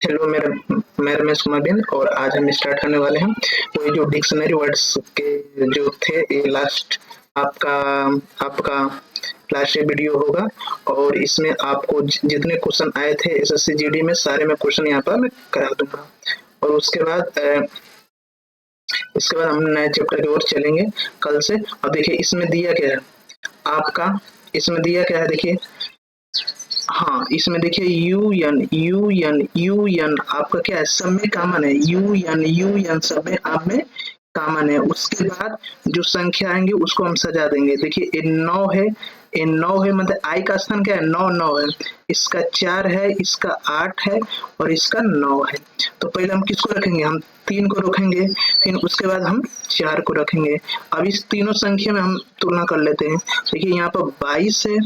Hello, मैं रमेश कुमार बिंद और आज हम स्टार्ट करने वाले हैं। तो ये जो डिक्शनरी वर्ड्स के जो थे ये लास्ट आपका आपका लास्ट वीडियो होगा और इसमें आपको जितने क्वेश्चन आए थे एसएससी जीडी में सारे मैं क्वेश्चन यहाँ पर मैं करा दूंगा और उसके बाद हम नए चैप्टर की ओर चलेंगे कल से। और देखिए इसमें दिया क्या है आपका, इसमें दिया क्या है देखिए। हाँ, इसमें देखिए यू एन आपका क्या है, सब में कॉमन है। यू एन सब में आप में कॉमन है। उसके बाद जो संख्या आएंगी उसको हम सजा देंगे। देखिए ये 9 है, ये 9 है, मतलब आई का स्थान क्या है, 9 है। इसका 4 है, इसका 8 है और इसका 9 है। तो पहले हम किसको रखेंगे, हम 3 को रखेंगे, फिर उसके बाद हम 4 को रखेंगे। अब इस तीनों संख्या में हम तुलना कर लेते हैं। देखिए यहाँ पर 22 है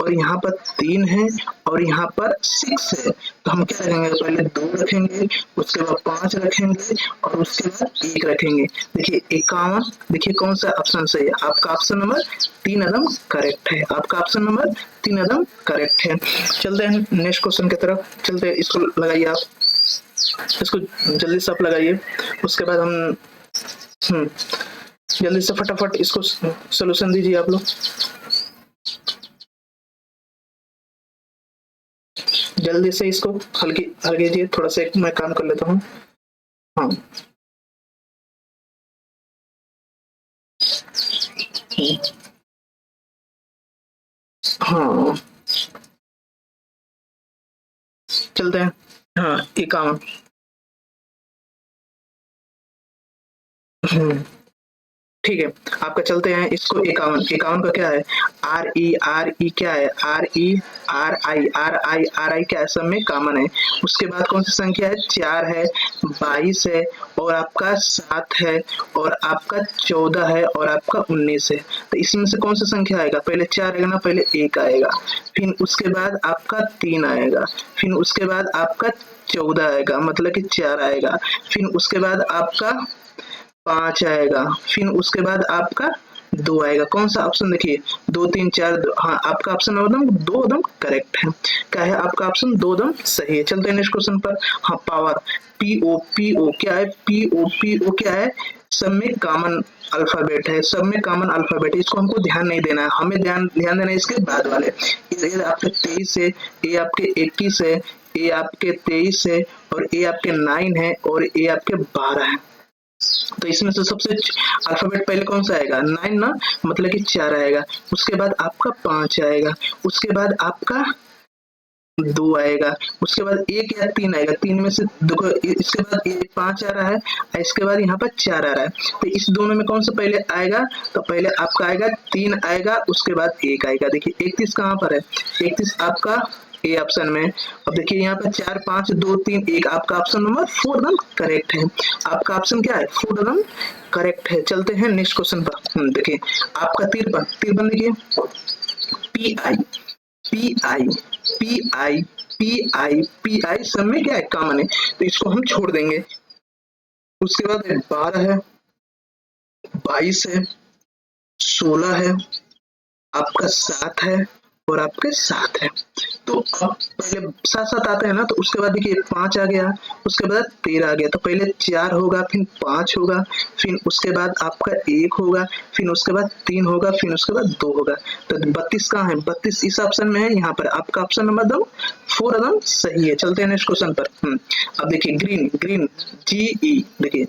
और यहाँ पर 3 है और यहाँ पर 6 है। तो हम क्या रखेंगे, पहले 2 रखेंगे, उसके बाद 5 रखेंगे और उसके बाद 1 रखेंगे। देखिए 51, देखिए कौन सा ऑप्शन सही है, आपका ऑप्शन नंबर 3 एकदम करेक्ट है। आपका ऑप्शन नंबर 3 एकदम करेक्ट है। चलते हैं नेक्स्ट क्वेश्चन की तरफ, चलते हैं। इसको लगाइए आप, इसको जल्दी से आप लगाइए। उसके बाद हम जल्दी से फटाफट इसको सोल्यूशन दीजिए आप लोग। जल्दी से इसको हल्की कीजिए, थोड़ा सा मैं काम कर लेता हूँ। हाँ हाँ चलते हैं। हाँ 51। ठीक है, आपका चलते हैं इसको। 51 का क्या है, आर ई क्या है, आर आई क्या है, सब में कॉमन है। उसके बाद कौन सी संख्या है, 4 है, 22 है और आपका 7 है और आपका 14 है और आपका 19 है। तो इसमें से कौन सी संख्या आएगा, पहले 4 आएगा ना, पहले 1 आएगा, फिर उसके बाद आपका 3 आएगा, फिर उसके बाद आपका 14 आएगा, मतलब कि 4 आएगा, फिर उसके बाद आपका 5 आएगा, फिर उसके बाद आपका 2 आएगा। कौन सा ऑप्शन देखिए, 2 3 4 2। हाँ, आपका ऑप्शन एकदम 2 एकदम करेक्ट है। क्या है आपका ऑप्शन 2 एकदम सही है। चलते हैं नेक्स्ट क्वेश्चन पर। हाँ, पावर, पी ओ क्या है, पी ओ क्या है, सब में कॉमन अल्फाबेट है, सब में कॉमन अल्फाबेट है। इसको हमको ध्यान नहीं देना है, हमें ध्यान देना है इसके बाद वाले। ये आपके 23 है, ये आपके 21 है, ये आपके 23 है और ये आपके 9 है और ये आपके 12 है। तो इसमें से सबसे अल्फाबेट पहले कौन सा आएगा, 9 ना, मतलब कि 4 आएगा। उसके बाद आपका 5 आएगा, उसके बाद आपका 2 आएगा, उसके बाद 1 या 3 आएगा। 3 में से देखो, इसके बाद 5 आ रहा है, इसके बाद यहाँ पर 4 आ रहा है। तो इस दोनों में कौन सा पहले आएगा, तो पहले आपका आएगा 3 आएगा, उसके बाद 1 आएगा। देखिए 31 कहाँ पर है, 31 आपका ए ऑप्शन में। अब देखिए यहाँ पर 4 5 2 3 1, आपका ऑप्शन नंबर 4 एकदम करेक्ट है। आपका ऑप्शन क्या है, 4 एकदम करेक्ट है। चलते हैं नेक्स्ट क्वेश्चन पर। देखिए आपका 53 देखिए, P I P I P I P I सब में क्या है, कॉमन है, तो इसको हम छोड़ देंगे। उसके बाद 12 है, 22 है, 16 है, आपका 7 है और आपके 7 है। तो अब पहले 7 आते हैं ना, तो उसके बाद देखिए 5 आ गया, उसके बाद 13 आ गया। तो पहले 4 होगा, फिर 5 होगा, फिर उसके बाद आपका 1 होगा, फिर उसके बाद 3 होगा, फिर उसके बाद 2 होगा। तो 32 कहाँ है, 32 इस ऑप्शन में है, यहाँ पर आपका ऑप्शन नंबर 2 4 एकदम सही है। चलते हैं नेक्स्ट क्वेश्चन पर। अब देखिए ग्रीन जी ई, देखिए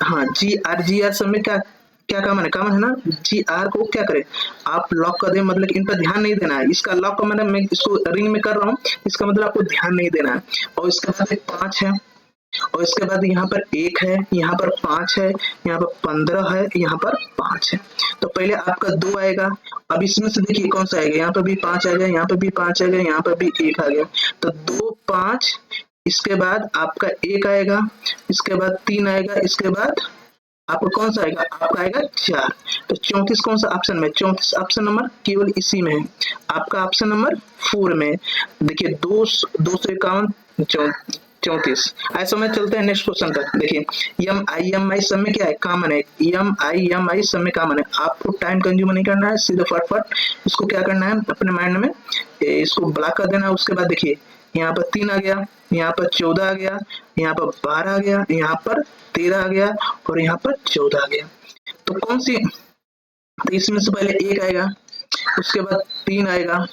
हाँ जी आर सब में क्या क्या कॉमन है, कॉमन है ना। जी आर को क्या करें, आप लॉक कर दें, मतलब इन पर ध्यान नहीं देना है। इसका लॉक का मतलब मैं इसको रिंग में कर रहा हूँ, इसका मतलब आपको ध्यान नहीं देना है। और इसके बाद 5 है और इसके बाद यहाँ पर 1 है, यहाँ पर 5 है, यहाँ पर 15 है, यहाँ पर 5 है। तो पहले आपका 2 आएगा। अब इसमें से देखिए कौन सा आएगा, यहाँ पर भी 5 आ गया, यहाँ पर भी 5 आ गया, यहाँ पर भी 1 आ गया। तो 2 5, इसके बाद आपका 1 आएगा, इसके बाद 3 आएगा, इसके बाद आपको कौन सा आएगा, आपका आएगा 4। तो 34 कौन सा ऑप्शन में, 34 ऑप्शन नंबर केवल इसी में है, आपका ऑप्शन नंबर 4 में। देखिए 251 34। ऐसा में चलते हैं नेक्स्ट क्वेश्चन तक। देखिए एम आई सब में क्या है, कॉमन है, एम आई सब में कॉमन है। आपको टाइम कंज्यूम नहीं करना है, सीधे फटफट इसको क्या करना है, अपने माइंड में इसको ब्लॉक कर देना है। उसके बाद देखिए यहाँ पर 3 आ गया, यहाँ पर 14 आ गया, यहाँ पर 12 आ गया, यहाँ पर 13 आ गया और यहाँ पर 14 आ गया। तो कौन सी, तो इसमें से पहले 1 आएगा, उसके बाद 3 आएगा,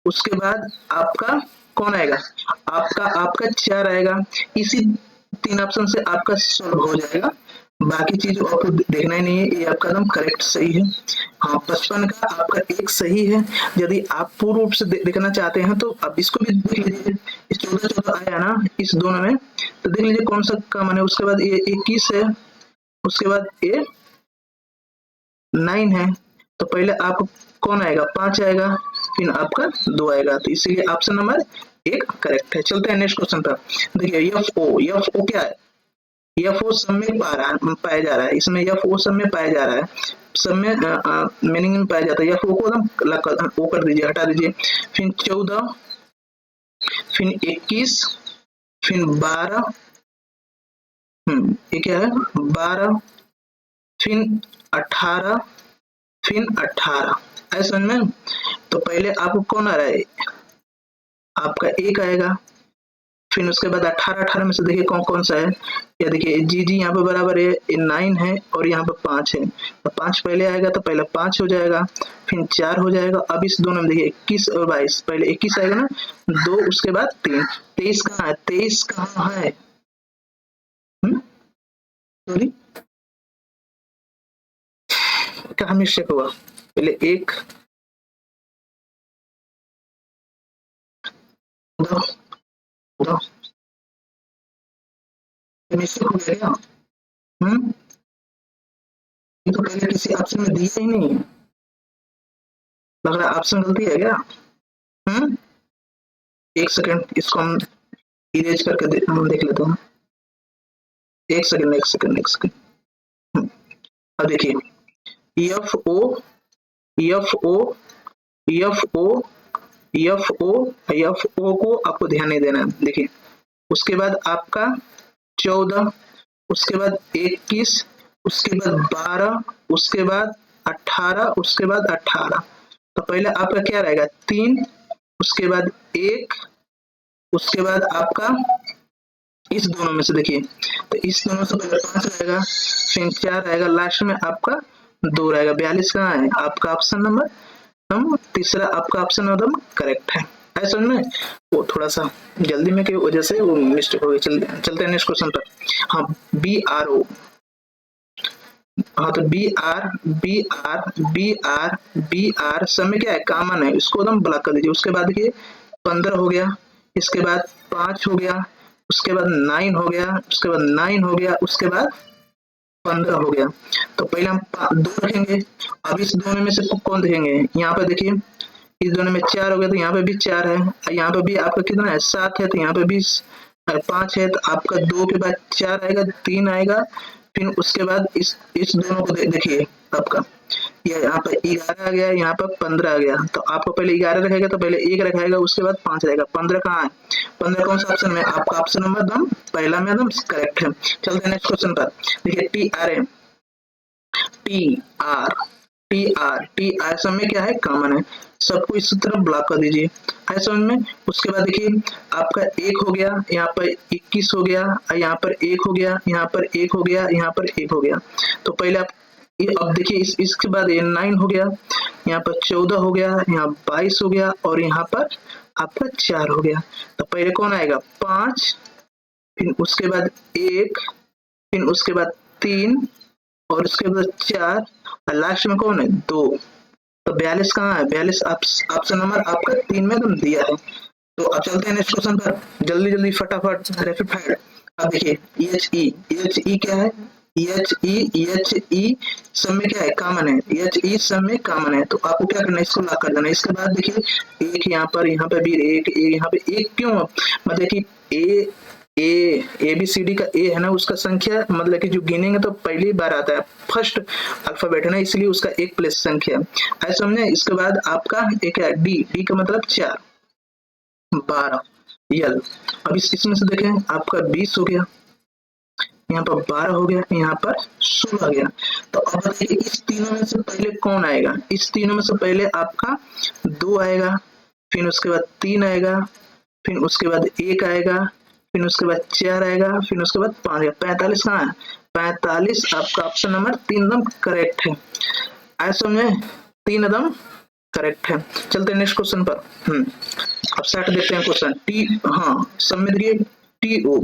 उसके बाद आपका कौन आएगा, आपका 4 आएगा। इसी 3 ऑप्शन से आपका सॉल्व हो जाएगा, बाकी चीज आपको देखना ही नहीं है, ये आपका एकदम करेक्ट सही है। हाँ 55 का आपका एक सही है। यदि आप पूर्ण रूप से देखना चाहते हैं तो आप इसको भी देख लीजिए, इस 14 आया ना इस दोनों में, तो देख लीजिए कौन सा कॉमन है। उसके बाद ये 21 है, उसके बाद ये 9 है, तो पहले आप कौन आएगा, 5 आएगा, फिर आपका 2 आएगा, तो इसीलिए ऑप्शन नंबर 1 करेक्ट है। चलते हैं नेक्स्ट क्वेश्चन पर। देखिए एफ ओ क्या है, एफ ओ सब में पाया जा रहा है, इसमें एफ ओ सब में पाया जा रहा है, सब में मीनिंग में पाया जाता है। एफ ओ को एकदम वो कर दीजिए, हटा दीजिए। फिर 14, फिर 21, फिर 12, ये क्या है 12, फिर 18, फिर 18, ऐसा में। तो पहले आपको कौन आ रहा है, आपका 1 आएगा, फिर उसके बाद 18 में से देखिए कौन कौन सा है, या देखिए जी यहाँ पे बराबर है, 9 है और यहाँ पे 5 है, तो 5 पहले आएगा तो पहले 5 हो जाएगा, फिर 4 हो जाएगा। अब इस दोनों में देखिए 21 और 22, पहले 21 आएगा ना, 2 उसके बाद 3, 23 कहाँ है, 23 कहाँ है, सॉरी कहाँ मिस्टेक हुआ, पहले 1 2 मिस्टेक हो गया, ये तो पहले किसी ऑप्शन में दिया ही नहीं है, लग रहा है ऑप्शन गलती है क्या। एक सेकंड, इसको हम इरेज करके देख लेते हैं। एक सेकंड। अब देखिए एफ ओ को आपको ध्यान नहीं देना है। देखिए उसके बाद आपका 14, उसके बाद 21, उसके बाद 12, उसके बाद 18, उसके बाद 18, तो पहले आपका क्या रहेगा 3, उसके बाद 1, उसके बाद आपका इस दोनों में से देखिए, तो इस दोनों से पहले 5 रहेगा, फिर 4 आएगा, लास्ट में आपका 2 रहेगा। 42 कहाँ है, आपका ऑप्शन नंबर तीसरा आपका ऑप्शन नंबर करेक्ट है। समझ में, वो थोड़ा सा जल्दी में की वजह से वो मिस्टेक हो गई। चलते हैं नेक्स्ट क्वेश्चन पर। हाँ BRO, हाँ तो बी आर सब में क्या है, कॉमन है, इसको एकदम ब्लॉक कर दीजिए। उसके बाद देखिए 15 हो गया, इसके बाद 5 हो गया, उसके बाद 9 हो गया, उसके बाद 9 हो गया, उसके बाद 15 हो गया। तो पहले हम 2 रखेंगे, अब इस दोनों में से कौन देखेंगे, यहाँ पे देखिए इस दोनों में 4 हो गया, तो यहाँ पे भी 4 है, यहाँ पे भी आपका कितना है 7 है, तो यहाँ पे भी 5 है, तो आपका 2 के बाद 4 आएगा, 3 आएगा, फिर उसके बाद इस दोनों को देखिए आपका यहाँ पर 11 आ गया, यहाँ पर 15 आ गया, तो आपको पहले 11 रखेगा तो पहले 1 रखेगा, उसके बाद 5 रहेगा। 15 कहाँ है, 15 कौन सा ऑप्शन में, आपका ऑप्शन नंबर एकदम पहला में एकदम करेक्ट है। चलते हैं नेक्स्ट क्वेश्चन पर। देखिए टी आर सब में क्या है, कॉमन है, सबको इस तरह ब्लॉक कर दीजिए, है समझ में। उसके बाद देखिए आपका 1 हो गया, यहाँ पर 21 हो गया, यहाँ पर 1 हो गया, यहाँ पर 1 हो गया, यहाँ पर 1 हो गया, तो पहले आप अब देखिए इसके बाद ये 9 हो गया, यहाँ पर 14 हो गया, यहाँ 22 हो गया और यहाँ पर आपका 4 हो गया। तो पहले कौन आएगा 5, फिर उसके बाद 1, फिर उसके बाद 3 और उसके बाद 4 और लास्ट में कौन है 2। तो 42 कहाँ है, 42 ऑप्शन नंबर आपका 3 में तुम दिया है। तो अब चलते हैं नेक्स्ट क्वेश्चन पर, जल्दी फटाफट रैपिड फायर। अब देखिए EHE क्या है, EHE सब में क्या है, कॉमन है, EHE सब में कॉमन है, तो आपको क्या करना है, इसको लॉक कर देना है। इसके बाद देखिए एक यहाँ पे भी एक यहाँ पे एक, क्यों मतलब कि ए बी सी डी का ए है ना, उसका संख्या मतलब कि जो गिनेंगे तो पहली बार आता है, फर्स्ट अल्फाबेट है ना, इसलिए उसका 1 प्लस संख्या ऐसा समझे। इसके बाद आपका एक है डी का मतलब 4, 12 यल। अब इसमें से देखें आपका 20 हो गया, यहाँ पर 12 हो गया, यहाँ पर 16 हो गया। तो अब बताइए इस तीनों में से पहले कौन आएगा, इस तीनों में से पहले आपका 2 आएगा, फिर उसके बाद 3 आएगा, फिर उसके बाद 1 आएगा, फिर उसके बाद 4 आएगा, फिर उसके बाद 5 आएगा। 45 कहाँ है? 45 आपका ऑप्शन नंबर 3 एकदम करेक्ट है। आया समझ में? 3 एकदम करेक्ट है। चलते हैं नेक्स्ट क्वेश्चन पर। अब सेट देखते हैं क्वेश्चन। टी, हाँ सब में देखिए टी ओ,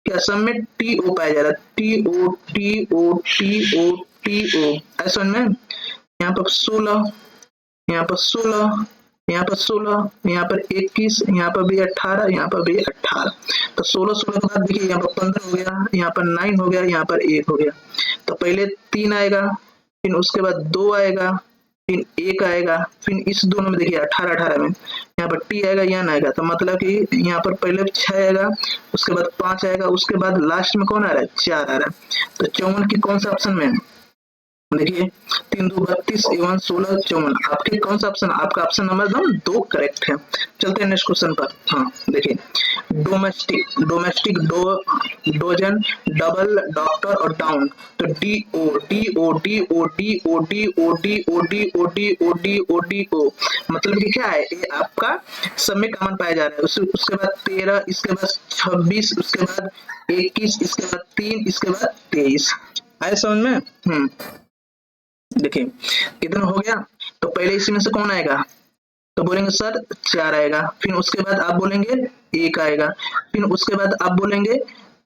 क्या सब में टी ओ पाया जा रहा है? T O T O T O T O, ऐसा समझ में? यहाँ पर 16, यहाँ पर 16, यहाँ पर 16, यहाँ पर 21, यहाँ पर भी 18, यहाँ पर भी 18। तो 16 16 के बाद देखिए यहाँ पर 15 हो गया, यहाँ पर 9 हो गया, यहाँ पर 1 हो गया। तो पहले 3 आएगा, फिर उसके बाद 2 आएगा, फिर 1 आएगा, फिर इस दोनों में देखिए 18 18 में यहाँ पर टी आएगा, यन आएगा। तो मतलब कि यहाँ पर पहले 6 आएगा, उसके बाद 5 आएगा, उसके बाद लास्ट में कौन आ रहा है? 4 आ रहा है। तो 54 की कौन सा ऑप्शन में है? देखिए 3 2 32 एवं 16 54, आपके कौन सा ऑप्शन? आपका ऑप्शन नंबर 2 करेक्ट है। चलते हैं नेक्स्ट क्वेश्चन पर। हाँ देखिए domestic, domestic do, dozen, double, doctor और डाउन। तो D O D O D O D O D O D O D O D O D O D O, मतलब कि क्या है? ये आपका सब में कॉमन पाया जा रहा है। उसके बाद 13, इसके बाद 26, उसके बाद 21, इसके बाद 3, इसके बाद 23। आए समझ में? देखिए कितना हो गया? तो पहले इसमें से कौन आएगा? तो बोलेंगे सर 4 आएगा, फिर उसके बाद आप बोलेंगे 1 आएगा, फिर उसके बाद आप बोलेंगे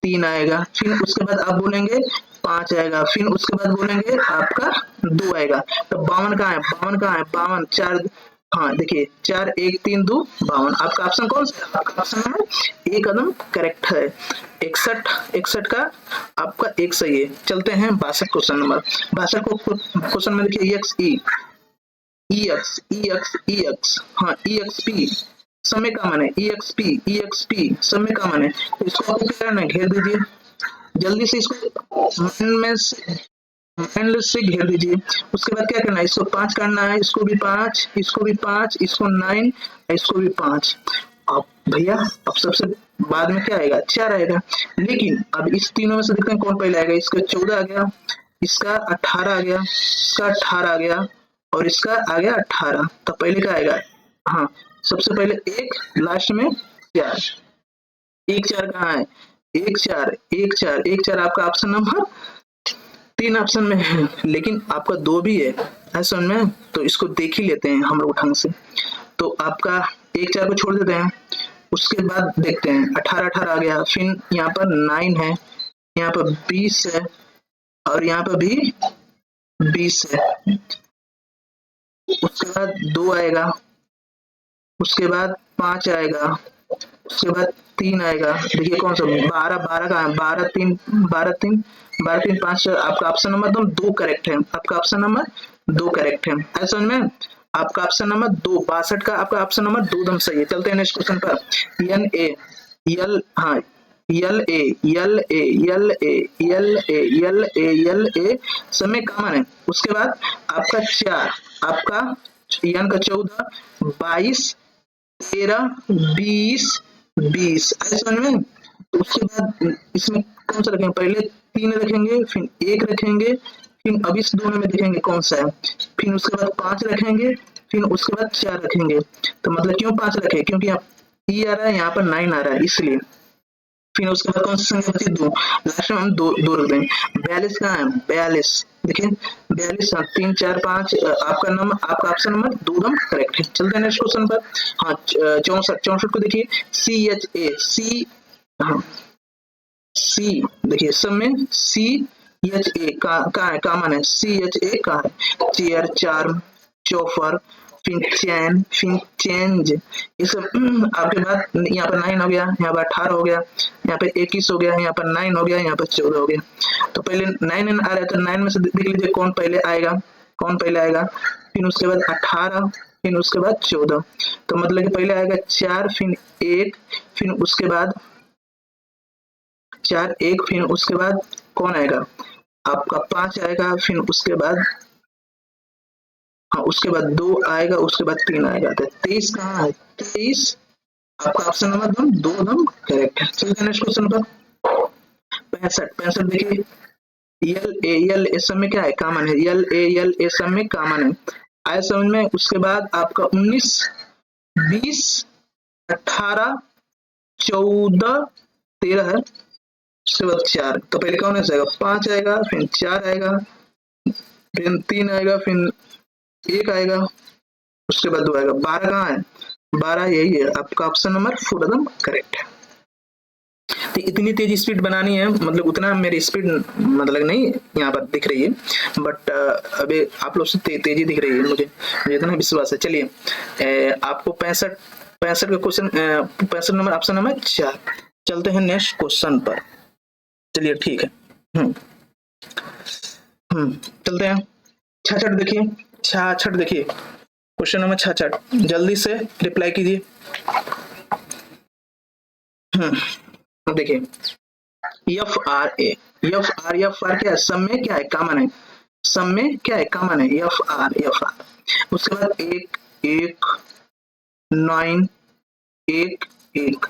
3 आएगा, फिर उसके बाद आप बोलेंगे 5 आएगा, फिर उसके बाद बोलेंगे आपका 2 आएगा। तो 52 कहाँ है? 52 कहाँ है? 52 4, हाँ देखिए 4 1 3 2 52। आपका ऑप्शन कौन सा है? आपका ऑप्शन नंबर 1 कदम करेक्ट है। 61 61 का आपका 1 सही है। चलते हैं 62 क्वेश्चन नंबर। 62 क्वेश्चन में देखिए EX, हाँ EXP समय कॉमन है। EXP समय कॉमन है। तो इसको आपको क्या करना है? घेर दीजिए जल्दी से, इसको माइंड से घेर दीजिए। उसके बाद क्या करना है? इसको 5 करना है, इसको भी 5, इसको भी 5, इसको 9, इसको भी 5। अब भैया अब सबसे बाद में क्या आएगा? 4 आएगा। लेकिन अब इस तीनों में से देखते हैं कौन पहले आएगा। इसका 14 आ गया, इसका 18 आ गया, इसका 18 आ गया और इसका आ गया 18। तो पहले क्या आएगा? हाँ सबसे पहले 1, लास्ट में 4। 1 4 कहाँ है? 1 4 1 4 1 4 आपका ऑप्शन नंबर 3 ऑप्शन में है, लेकिन आपका 2 भी है ऐसा में। तो इसको देख ही लेते हैं हम लोग ढंग से। तो आपका 1 4 को छोड़ देते हैं, उसके बाद देखते हैं 18 18 आ गया, फिर यहाँ पर 9 है, यहाँ पर 20 है और यहाँ पर भी 20 है। उसके बाद 2 आएगा, उसके बाद 5 आएगा, उसके बाद 3 आएगा। देखिए कौन सा? 12 12 का है? 12 3 12 3 12 3 5। आपका ऑप्शन नंबर 2 करेक्ट है। आपका ऑप्शन नंबर 2 करेक्ट है। ऐसा में आपका ऑप्शन नंबर 2 62 का आपका ऑप्शन नंबर 2 एकदम सही है। चलते हैं नेक्स्ट क्वेश्चन पर। एन ए यल, हाँ यल ए यल ए यल ए यल ए यल ए यल ए समय कॉमन है। उसके बाद आपका 4, आपका एन का 14 22 13 20 20। ऐसे समझ में? तो उसके बाद इसमें कौन सा रखेंगे? पहले 3 रखेंगे, फिर 1 रखेंगे, फिर अब इस दोनों में देखेंगे कौन सा है, फिर उसके बाद 5 रखेंगे, फिर उसके बाद 4 रखेंगे। तो मतलब क्यों 5 रखे? क्योंकि यहाँ ई आ रहा है, यहाँ पर 9 आ रहा है इसलिए। फिर उसके बाद कौन सी संख्या बची? 2। लास्ट में हम 2 रख देंगे। 42 कहाँ है? 42 देखिए 42 3 4 5 आपका नंबर, आपका ऑप्शन नंबर 2 एकदम करेक्ट है। चलते हैं नेक्स्ट क्वेश्चन पर। हाँ 64 को देखिए CHA सी, हाँ सी देखिए सब में CHA कहाँ है? कॉमन है। CHA कहाँ है? चेयर, चार्म, चोफर, फिर चैन, फिर चेंज, ये सब आपके बाद यहाँ पर 9 हो गया, यहाँ पर 18 हो गया, यहाँ पे 21 हो गया, यहाँ पर 9 हो गया, यहाँ पर 14 हो गया। तो पहले 9 आ रहा है, तो 9 में से देख लीजिए कौन पहले आएगा, कौन पहले आएगा। फिर उसके बाद 18, फिर उसके बाद 14। तो मतलब कि पहले आएगा 4, फिर 1, फिर उसके बाद 4 1, फिर उसके बाद कौन आएगा? आपका 5 आएगा, फिर उसके बाद हाँ उसके बाद 2 आएगा, उसके बाद 3 आएगा। तो 23 कहाँ है? 23 आपका ऑप्शन नंबर 2 एकदम करेक्ट है। चलिए नेक्स्ट क्वेश्चन पर। 65 देखिए यल ए सब में क्या है? कॉमन है। यल ए सब में कॉमन है। आए समझ में? उसके बाद आपका 19 20 18 14 13 है, उसके बाद 4, तो पहले कौन ऐसा आएगा, 5 आएगा, फिर 4 आएगा, फिर 3 आएगा, फिर 1 आएगा, उसके बाद 2 आएगा। 12 कहाँ है, 12 यही है आपका ऑप्शन नंबर 4 एकदम करेक्ट है। तो इतनी तेज स्पीड बनानी है, मतलब उतना मेरी स्पीड मतलब नहीं यहाँ पर दिख रही है, बट अभी आप लोग से तेजी दिख रही है, मुझे इतना विश्वास है। चलिए आपको 65 का क्वेश्चन 65 नंबर ऑप्शन नंबर 4। चलते हैं नेक्स्ट क्वेश्चन पर। चलिए ठीक है, चलते हैं। 66 देखिए, 66 देखिए, क्वेश्चन नंबर 66, जल्दी से रिप्लाई कीजिए। देखिए एफ आर क्या है, सब में क्या है, कॉमन है, सब में क्या है, कॉमन है, एफ आर। उसके बाद 1 1 9 1 1,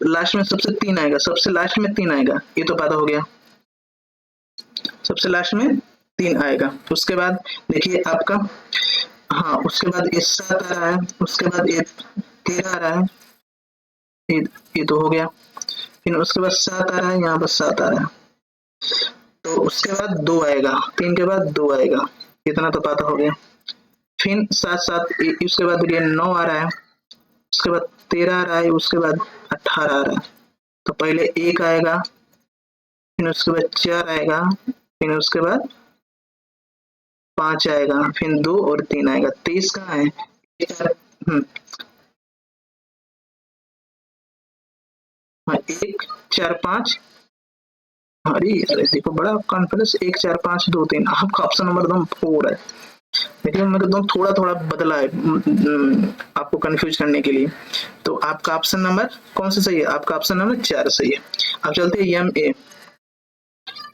लास्ट में सबसे 3 आएगा, सबसे लास्ट में 3 आएगा, ये तो पता हो गया, सबसे लास्ट में 3 आएगा। उसके बाद देखिए आपका, हाँ उसके बाद ये 7 आ रहा है, उसके बाद ये 13 आ रहा है, ये तो हो गया, फिर उसके बाद 7 आ रहा है, यहाँ पर 7 आ रहा है, तो उसके बाद 2 आएगा, 3 के बाद 2 आएगा, इतना तो पता हो गया। फिर 7 7, उसके बाद 9 आ रहा है, उसके बाद 13 आ रहा है, उसके बाद 18 आ रहा है, तो पहले 1 आएगा, फिर उसके बाद 4 आएगा, फिर उसके बाद 5 आएगा, फिर 2 और 3 आएगा। 23 कहाँ है, 1 4 5, अरे अरे देखो बड़ा कॉन्फिडेंस, 1 4 5 2 3, आपका ऑप्शन नंबर एकदम 4 है। देखिए मैं एकदम थोड़ा थोड़ा बदला है आपको कंफ्यूज करने के लिए। तो आपका ऑप्शन नंबर कौन सा सही है, आपका ऑप्शन नंबर 4 सही है। अब चलते हैं M A,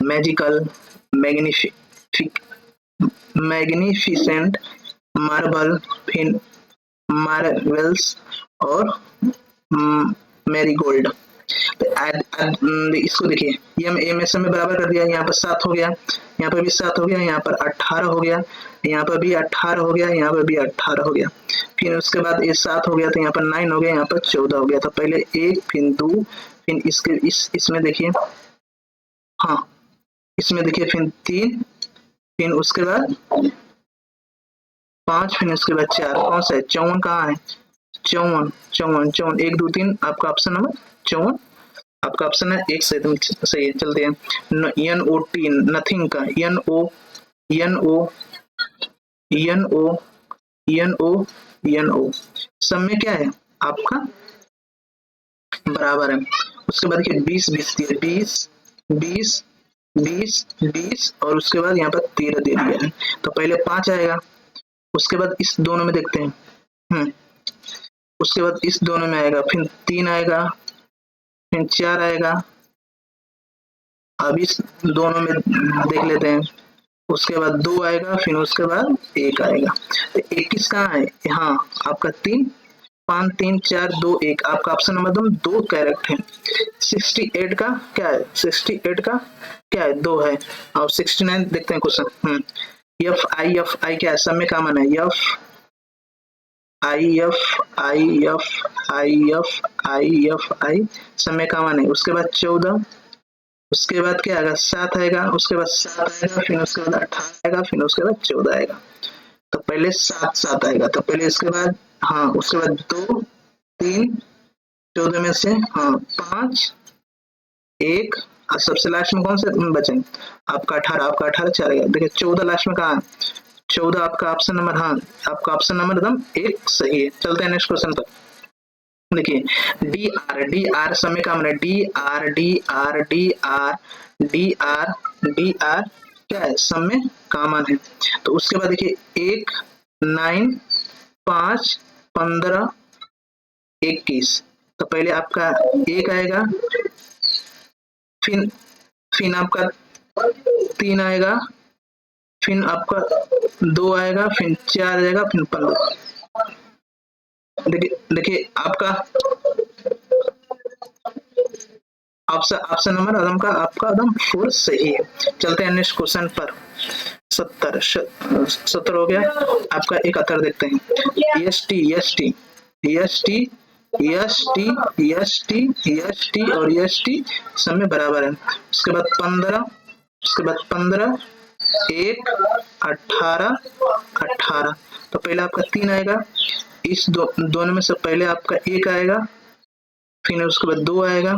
magical, magnificent, marble, फिर मार्वेल्स और मैरीगोल्ड। इसको देखिए, ये में समय बराबर कर दिया, यहाँ पर 7 हो गया, यहाँ पर भी 7 हो गया, यहाँ पर 18 हो गया, यहाँ पर भी 18 हो गया, यहाँ पर भी 18 हो गया, फिर उसके बाद ये 7 हो गया, तो यहाँ पर 9 हो गया, यहाँ पर 14 हो गया। तो पहले 1, फिर 2, फिर इसके इसमें देखिए, हाँ इसमें देखिए, फिर 3, फिर उसके बाद 5, फिर उसके बाद 4, कौन सा है, 54 कहाँ है, 54 1 2 3, आपका ऑप्शन नंबर 54, आपका ऑप्शन है 1 सही है। चलते हैं NOT, नथिंग का NO, सब में क्या है आपका बराबर है। उसके बाद देखिए 20 20 20 20 20 और उसके बाद यहाँ पर 13 दे दिया है, तो पहले 5 आएगा, उसके बाद इस दोनों में देखते हैं, उसके बाद इस दोनों में आएगा, फिर 3 आएगा, फिर 4 आएगा, अब इस दोनों में देख लेते हैं, उसके बाद 2 आएगा, फिर उसके बाद 1 आएगा, तो 21 कहाँ है, हाँ आपका 3 5 3 4 2 1, आपका ऑप्शन नंबर 2 करेक्ट है। 68 का क्या है, 68 का क्या है, 2 है। और 69 देखते हैं क्वेश्चन, एफ आई क्या है, सब में कॉमन है, एफ आई सब में कॉमन है। उसके बाद 14, उसके बाद क्या आएगा, 7 आएगा, उसके बाद 7 आएगा, फिर उसके बाद 18 आएगा, फिर उसके बाद 14 आएगा, तो पहले 7 आएगा, तो पहले इसके बाद, हाँ उसके बाद 2 3 14 में से, हाँ 5 1, और सबसे लास्ट में कौन से बचे, आपका 18, आपका 18 चलेगा। देखिए 14 लास्ट में कहा है, 14 आपका ऑप्शन नंबर, हाँ आपका ऑप्शन नंबर एकदम 1 सही है। चलते हैं नेक्स्ट क्वेश्चन पर। देखिए डी आर समय का है, डी आर क्या है, सब में कॉमन है। तो उसके बाद देखिए 1 9 5 15 21, तो पहले आपका 1 आएगा, फिर आपका 3 आएगा, फिर आपका 2 आएगा, फिर 4 आ जाएगा, फिर 15। देखिए आपका ऑप्शन नंबर आदम का आपका एकदम 4 सही है। चलते हैं नेक्स्ट क्वेश्चन पर। 70 हो गया, आपका 71 देखते हैं। S T yes T yes T yes T और यस टी सब में बराबर है। उसके बाद 15, उसके बाद 15, 1, 18, 18। तो पहले आपका 3 आएगा, इस दोनों में से पहले आपका 1 आएगा, फिर उसके बाद 2 आएगा,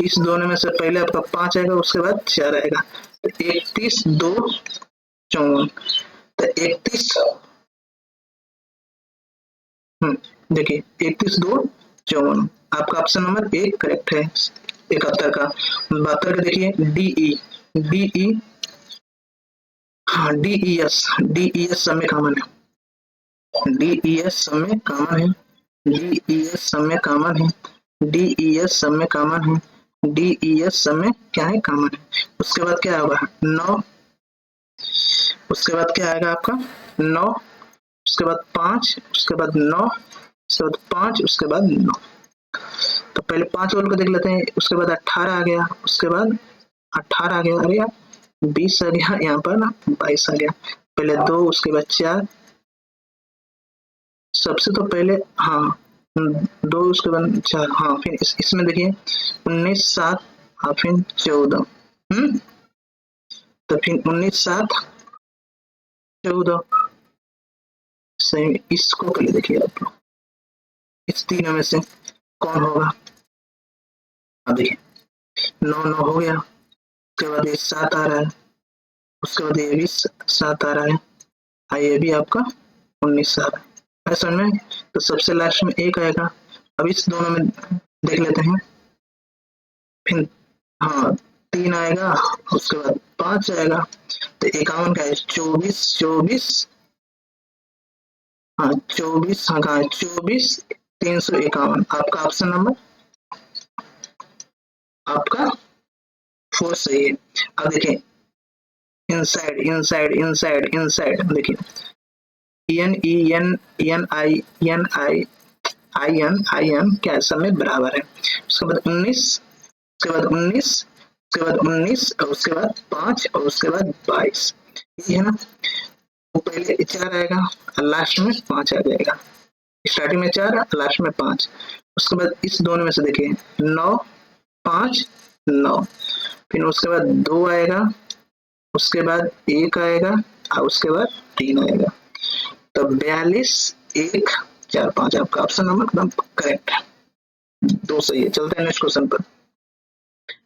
इस दोनों में से पहले आपका 5 आएगा, उसके बाद 4 आएगा। तो 31, 2, 54। तो 31, देखिए 31, 2, 54। आपका ऑप्शन नंबर 1 करेक्ट है 71 का। 72 का देखिए डीई, डीई, हाँ डीईएस, डीईएस सब में कॉमन है, डीईएस सब में कॉमन है, डीईएस सब में कॉमन है, डीईएस सब में कॉमन है, डीईएस सब में क्या है कॉमन है। उसके बाद क्या होगा 9, उसके बाद क्या आएगा आपका 9, उसके बाद 5, उसके बाद 9, उसके बाद 5, उसके बाद 9। तो पहले 5 वालों को देख लेते हैं, उसके बाद 18 आ गया, उसके बाद 18 आ गया, अरे यार 20 आ गया, यहाँ पर ना 22 आ गया। पहले 2, उसके बाद 4, सबसे तो पहले हाँ 2, उसके बाद 4, हाँ फिर इसमें देखिए 19, 7, हाँ फिर 14, तो फिर 19, 7, 14 सही। इसको पहले देखिए आप लोग, इस तीनों में से कौन होगा। अब देखिए 9, 9 हो गया, उसके बाद ये 7 आ रहा है, उसके बाद ये भी 7 आ रहा है, ये भी आपका 19 आ रहा है समझ में। तो सबसे लास्ट में 1 आएगा। अब इस दोनों में देख लेते हैं, फिर हाँ 3 आएगा, उसके बाद 5 आएगा, तो 51 का है 24, 24, हाँ 24, हाँ कहाँ है 24, 351। आपका ऑप्शन नंबर आपका 4 सही है। अब देखिए इनसाइड, इनसाइड, इनसाइड, इनसाइड देखिए N E N N I N I I N, I N क्या सब में बराबर है। उसके बाद 19, उसके बाद 19, उसके बाद 19 और उसके बाद 5 और उसके बाद 22, ये है ना। तो पहले 4 आएगा और लास्ट में 5 आ जाएगा, स्टार्टिंग में 4 लास्ट में 5। उसके बाद इस दोनों में से देखिए 9, 5, 9, फिर उसके बाद 2 आएगा, उसके बाद 1 आएगा और उसके बाद 3 आएगा। तो 42, 1, 4, 5 आपका ऑप्शन नंबर एकदम करेक्ट है, 2 सही है। चलते हैं नेक्स्ट क्वेश्चन पर।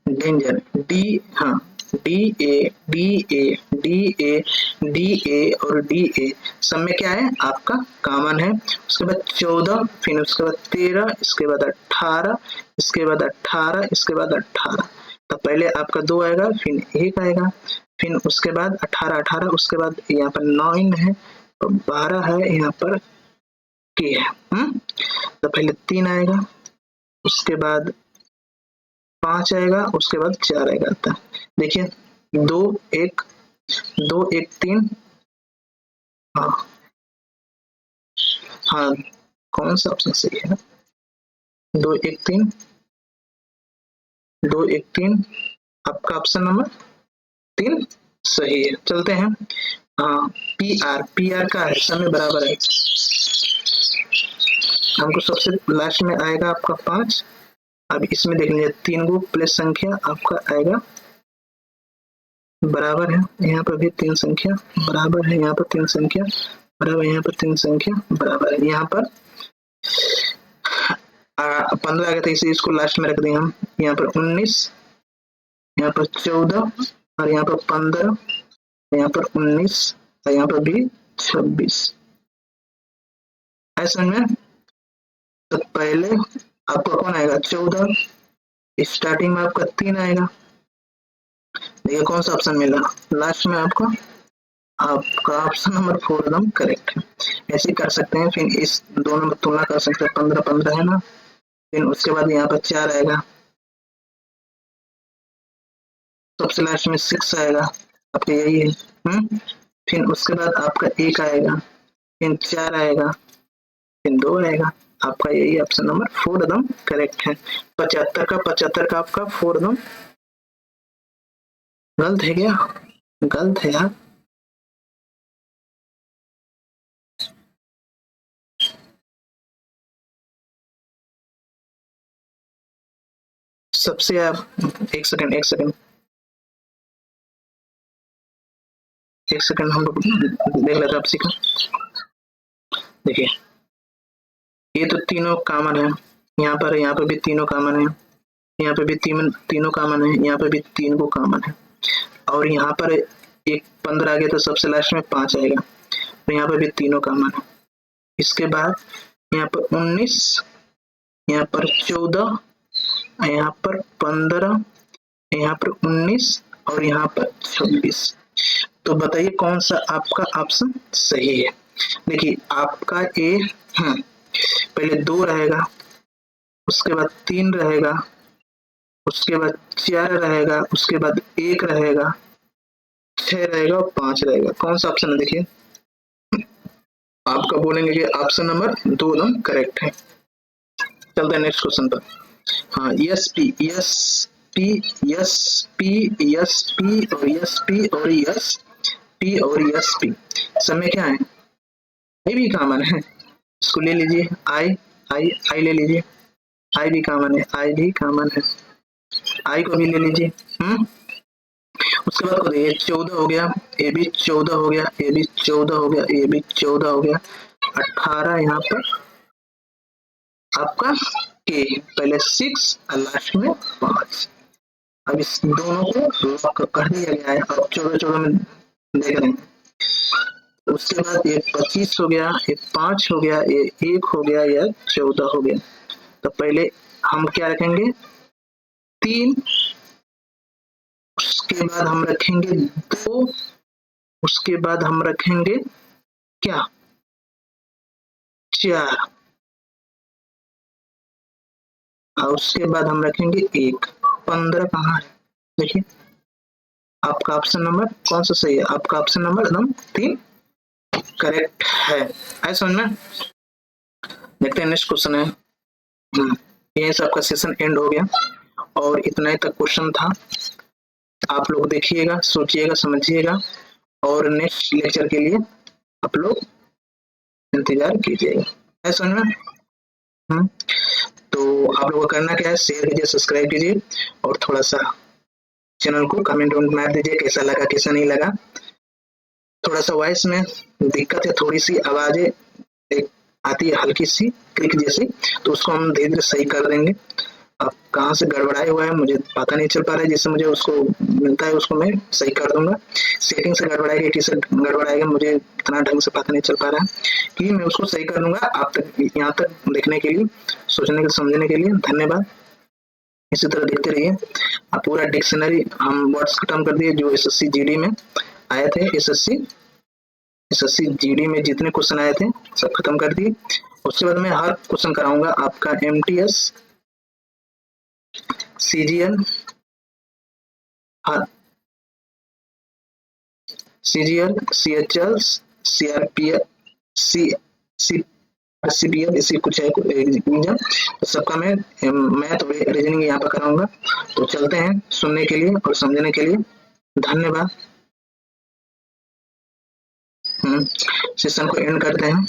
डेंजर डी, हाँ D A D A D A D A और डी ए सब में क्या है आपका कॉमन है। उसके बाद 14, फिर उसके बाद 13, इसके बाद 18, इसके बाद 18, इसके बाद 18। तो पहले आपका 2 आएगा, फिर 1 आएगा, फिर उसके बाद 18, 18, उसके बाद यहाँ पर 9 है, तो 12 है यहाँ पर के है। तो पहले 3 आएगा, उसके बाद 5 आएगा, उसके बाद 4 आएगा। आता देखिए 2, 1, 2, 1, 3, हाँ हाँ कौन सा ऑप्शन सही है। 2, 1, 3, 2, 1, 3 आपका ऑप्शन नंबर 3 सही है। चलते हैं हाँ पी आर, पी आर का है समय बराबर है, हमको सबसे लास्ट में आएगा आपका 5। अब इसमें देख लीजिए 3 गो प्लस संख्या आपका आएगा बराबर है, यहाँ पर भी 3 संख्या बराबर है, यहाँ पर 3 संख्या बराबर, यहाँ पर 3 संख्या बराबर है, यहाँ पर 15 आ गया था इसे इसको लास्ट में रख दें हम। यहाँ पर 19, यहाँ पर 14 और यहाँ पर 15, यहाँ पर 19 और यहाँ पर भी 26 ऐसा में। तो पहले आपका कौन आएगा 14, स्टार्टिंग में आपका 3 आएगा, देखिए कौन सा ऑप्शन मिला लास्ट में आपको, आपका ऑप्शन नंबर 4 एकदम करेक्ट है। ऐसे कर सकते हैं, फिर इस दोनों में तुलना कर सकते हैं, 15, 15 है ना, फिर उसके बाद यहाँ पर 4 आएगा, सबसे लास्ट में 6 आएगा, आपका यही है। फिर उसके बाद आपका 1 आएगा, फिर 4 आएगा, फिर 2 आएगा, आपका यही ऑप्शन नंबर 4 एकदम करेक्ट है। 75 का आपका 4 एकदम गलत है क्या, गलत है यार। सबसे आप एक सेकंड हम लोग देख लेते हैं आपसी का। देखिए ये तो तीनों कॉमन है, यहाँ पर भी तीनों कॉमन है, यहाँ पे भी तीनों कॉमन है, यहाँ पे भी 3 को कॉमन है, और यहाँ पर एक 15 आ गया तो सबसे लास्ट में 5 आएगा, तो यहाँ पे भी तीनों कॉमन है। इसके बाद यहाँ पर 19, यहाँ पर 14, यहाँ पर 15, यहाँ पर 19 और यहाँ पर 26। तो बताइए कौन सा आपका ऑप्शन सही है। देखिए आपका ए पहले 2 रहेगा, उसके बाद 3 रहेगा, उसके बाद 4 रहेगा, उसके बाद 1 रहेगा, 6 रहेगा और 5 रहेगा। कौन सा ऑप्शन है? देखिए आपका बोलेंगे कि ऑप्शन नंबर 2 एकदम करेक्ट है। चलते हैं नेक्स्ट क्वेश्चन पर। हाँ, यस पी और यस पी समय क्या है? ये भी कॉमन है, इसको ले लीजिए। आई ले लीजिए, आई भी कॉमन है, आई को भी ले लीजिए। उसके बाद को ये 14 हो गया, ये भी 14 हो गया, ये भी 14 हो गया, ये भी 14 हो गया, 18 यहाँ पर आपका के पहले 6 और लास्ट में 5। अब इस दोनों को लॉक कर दिया गया है। अब 14 में देख रहे हैं। उसके बाद ये 25 हो गया, ये 5 हो गया, ये 1 हो गया, या 14 हो गया। तो पहले हम क्या रखेंगे? 3, उसके बाद हम रखेंगे 2, उसके बाद हम रखेंगे क्या? 4, और उसके बाद हम रखेंगे 1। 15 कहाँ है? देखिए आपका ऑप्शन नंबर कौन सा सही है? आपका ऑप्शन नंबर एकदम 3 करेक्ट है। आई समझ में? देखते हैं नेक्स्ट क्वेश्चन है। यहीं से आपका सेशन एंड हो गया और इतना ही तक क्वेश्चन था। आप लोग देखिएगा, सोचिएगा, समझिएगा और नेक्स्ट लेक्चर के लिए आप लोग इंतजार कीजिएगा। है समझ में? तो आप लोगों को करना क्या है? शेयर कीजिए, सब्सक्राइब कीजिए और थोड़ा सा चैनल को कमेंट मार दीजिए कैसा लगा, कैसा नहीं लगा। थोड़ा सा वॉइस में दिक्कत है, थोड़ी सी आवाजें आती है हल्की सी क्लिक जैसी, तो उसको हम धीरे धीरे सही कर देंगे। अब कहाँ से गड़बड़ाया हुआ है मुझे पता नहीं चल पा रहा है, जिससे मुझे उसको मिलता है उसको मैं सही कर दूंगा। सेटिंग से गड़बड़ाएगा, एटी से गड़बड़ाएगा, मुझे इतना ढंग से पता नहीं चल पा रहा है कि मैं उसको सही कर दूंगा। आप तक यहाँ तक देखने के लिए, सोचने के समझने के लिए धन्यवाद। इसी तरह देखते रहिए। आप पूरा डिक्शनरी हम वर्ड्स खत्म कर दिए जो एसएससी जीडी में आए थे। एसएससी जीडी में जितने क्वेश्चन आए थे सब खत्म कर दिए। उसके बाद मैं हर क्वेश्चन कराऊंगा आपका MTS, CGL, CHL, CRPF, CPF, इसी कुछ है एग्जाम, तो सबका मैं मैथ और रीजनिंग यहाँ पर कराऊंगा। तो चलते हैं, सुनने के लिए और समझने के लिए धन्यवाद। सेशन को एंड करते हैं।